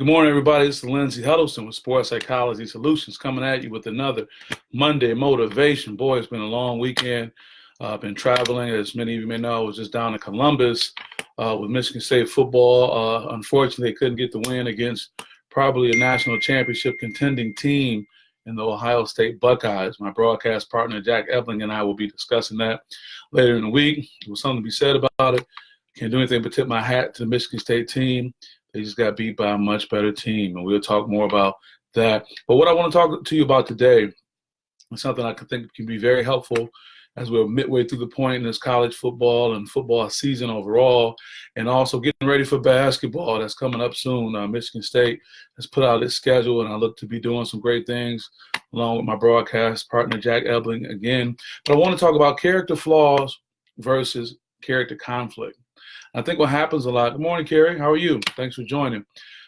Good morning, everybody. This is Lindsay Huddleston with Sports Psychology Solutions coming at you with another Monday motivation. Boy, it's been a long weekend. I've been traveling. As many of you may know, I was just down in Columbus with Michigan State football. Unfortunately, they couldn't get the win against probably a national championship contending team in the Ohio State Buckeyes. My broadcast partner, Jack Ebling, and I will be discussing that later in the week. There was something to be said about it. Can't do anything but tip my hat to the Michigan State team. They just got beat by a much better team, and we'll talk more about that. But what I want to talk to you about today is something I think can be very helpful as we're midway through the point in this college football and football season overall, and also getting ready for basketball that's coming up soon. Michigan State has put out its schedule, and I look to be doing some great things along with my broadcast partner, Jack Ebling, again. But I want to talk about character flaws versus character conflict. I think what happens a lot. Good morning, Carrie. How are you? Thanks for joining.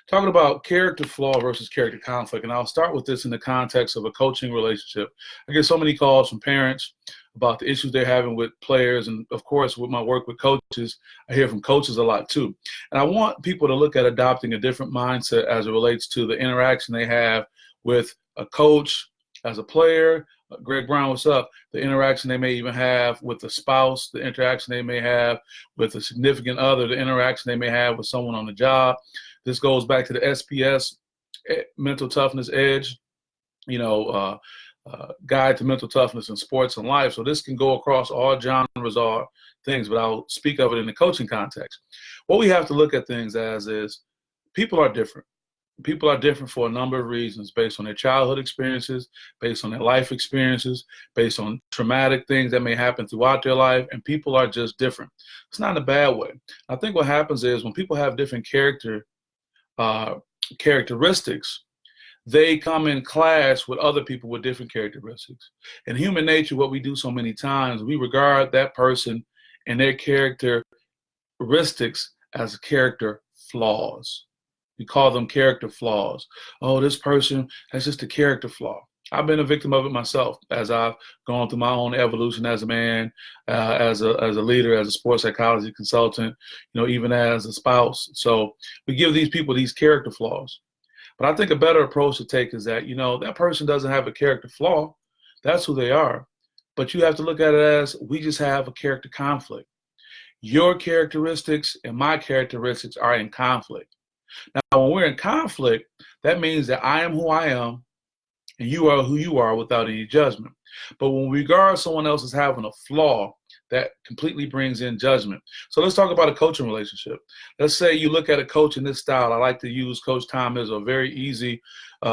Talking about character flaw versus character conflict, and I'll start with this in the context of a coaching relationship. I get so many calls from parents about the issues they're having with players, and of course, with my work with coaches, I hear from coaches a lot too. And I want people to look at adopting a different mindset as it relates to the interaction they have with a coach as a player. Greg Brown, what's up? The interaction they may even have with the spouse, the interaction they may have with a significant other, the interaction they may have with someone on the job. This goes back to the SPS, Mental Toughness Edge, guide to mental toughness in sports and life. So this can go across all genres or things, but I'll speak of it in the coaching context. What we have to look at things as is people are different. People are different for a number of reasons, based on their childhood experiences, based on their life experiences, based on traumatic things that may happen throughout their life, and people are just different. It's not in a bad way. I think what happens is when people have different characteristics, they come in clash with other people with different characteristics. In human nature, what we do so many times, we regard that person and their characteristics as character flaws. We call them character flaws. Oh, this person has just a character flaw. I've been a victim of it myself as I've gone through my own evolution as a man, as a leader, as a sports psychology consultant, even as a spouse. So we give these people these character flaws. But I think a better approach to take is that, that person doesn't have a character flaw. That's who they are. But you have to look at it as we just have a character conflict. Your characteristics and my characteristics are in conflict. Now, when we're in conflict, that means that I am who I am and you are who you are without any judgment. But when we regard someone else as having a flaw, that completely brings in judgment. So let's talk about a coaching relationship. Let's say you look at a coach in this style. I like to use Coach Tom as a very easy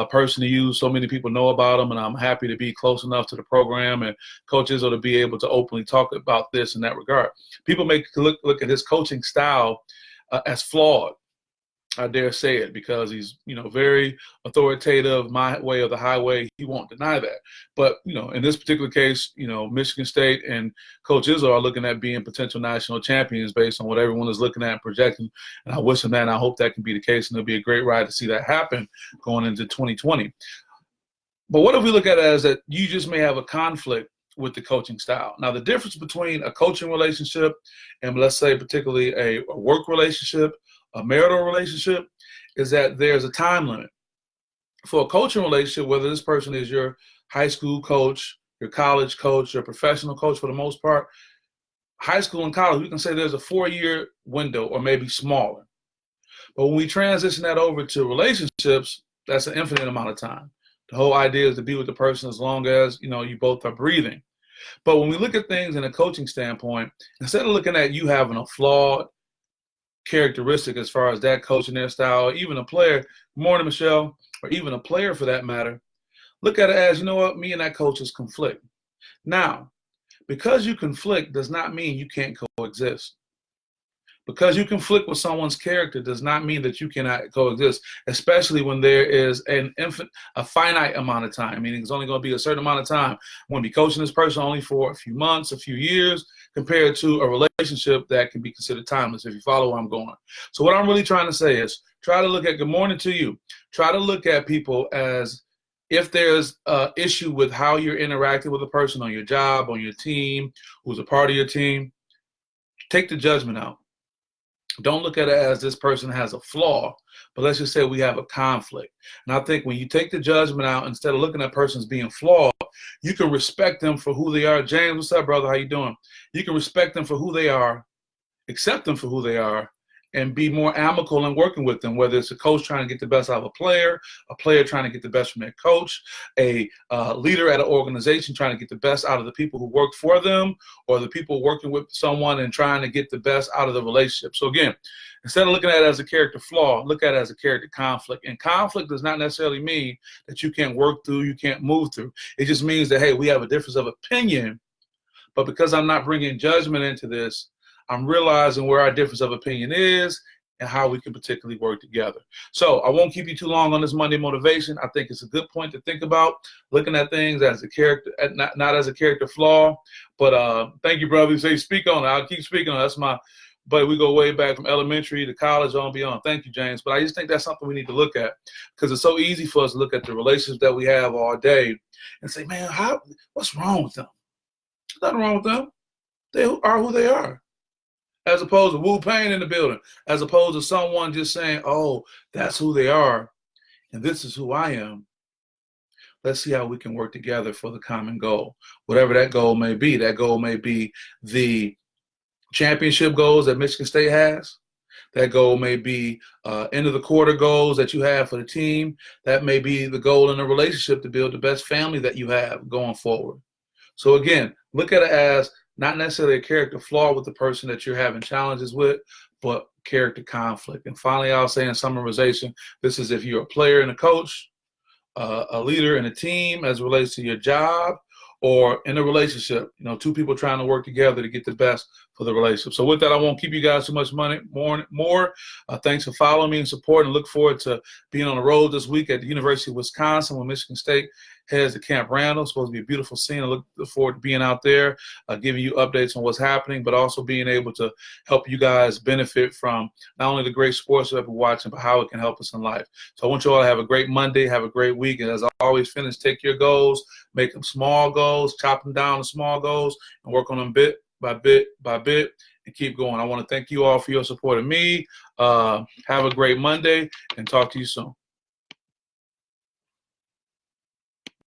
person to use. So many people know about him, and I'm happy to be close enough to the program and Coach Izzo to be able to openly talk about this in that regard. People may look at his coaching style as flawed. I dare say it, because he's, very authoritative, my way or the highway. He won't deny that. But, in this particular case, Michigan State and Coach Izzo are looking at being potential national champions based on what everyone is looking at and projecting. And I wish them that, and I hope that can be the case. And it'll be a great ride to see that happen going into 2020. But what if we look at it as that you just may have a conflict with the coaching style? Now, the difference between a coaching relationship and, let's say, particularly a work relationship, a marital relationship, is that there's a time limit. For a coaching relationship, whether this person is your high school coach, your college coach, your professional coach, for the most part, high school and college, we can say there's a 4-year window or maybe smaller. But when we transition that over to relationships, that's an infinite amount of time. The whole idea is to be with the person as long as, you both are breathing. But when we look at things in a coaching standpoint, instead of looking at you having a flawed characteristic as far as that coach and their style, or even a player, good morning, Michelle, or even a player for that matter, look at it as, me and that coach is conflict. Now, because you conflict does not mean you can't coexist. Because you conflict with someone's character does not mean that you cannot coexist, especially when there is a finite amount of time, meaning it's only going to be a certain amount of time. I'm going to be coaching this person only for a few months, a few years, compared to a relationship that can be considered timeless, if you follow where I'm going. So what I'm really trying to say is try to look at, good morning to you, try to look at people as if there's an issue with how you're interacting with a person on your job, on your team, who's a part of your team, take the judgment out. Don't look at it as this person has a flaw, but let's just say we have a conflict. And I think when you take the judgment out, instead of looking at persons being flawed, you can respect them for who they are. James, what's up, brother? How you doing? You can respect them for who they are, accept them for who they are, and be more amicable in working with them, whether it's a coach trying to get the best out of a player trying to get the best from their coach, a leader at an organization trying to get the best out of the people who work for them, or the people working with someone and trying to get the best out of the relationship. So again, instead of looking at it as a character flaw, look at it as a character conflict. And conflict does not necessarily mean that you can't work through, you can't move through. It just means that, hey, we have a difference of opinion, but because I'm not bringing judgment into this, I'm realizing where our difference of opinion is and how we can particularly work together. So I won't keep you too long on this Monday motivation. I think it's a good point to think about, looking at things as a character, not as a character flaw. But thank you, brother. You say speak on it. I'll keep speaking on it. That's my, but we go way back from elementary to college on beyond. Thank you, James. But I just think that's something we need to look at, because it's so easy for us to look at the relationships that we have all day and say, man, what's wrong with them? There's nothing wrong with them. They are who they are. As opposed to Wu Pain in the building, as opposed to someone just saying, oh, that's who they are, and this is who I am. Let's see how we can work together for the common goal. Whatever that goal may be. That goal may be the championship goals that Michigan State has. That goal may be end of the quarter goals that you have for the team. That may be the goal in a relationship to build the best family that you have going forward. So again, look at it as not necessarily a character flaw with the person that you're having challenges with, but character conflict. And finally, I'll say in summarization, this is if you're a player and a coach, a leader in a team as it relates to your job, or in a relationship, two people trying to work together to get the best for the relationship. So with that, I won't keep you guys too much more. Thanks for following me and supporting. Look forward to being on the road this week at the University of Wisconsin when Michigan State heads to Camp Randall. It's supposed to be a beautiful scene. I look forward to being out there, giving you updates on what's happening, but also being able to help you guys benefit from not only the great sports that we're watching, but how it can help us in life. So I want you all to have a great Monday, have a great week, and as I always finish, take your goals, make them small goals, chop them down to small goals, and work on them bit by bit by bit, and keep going. I want to thank you all for your support of me. Have a great Monday, and talk to you soon.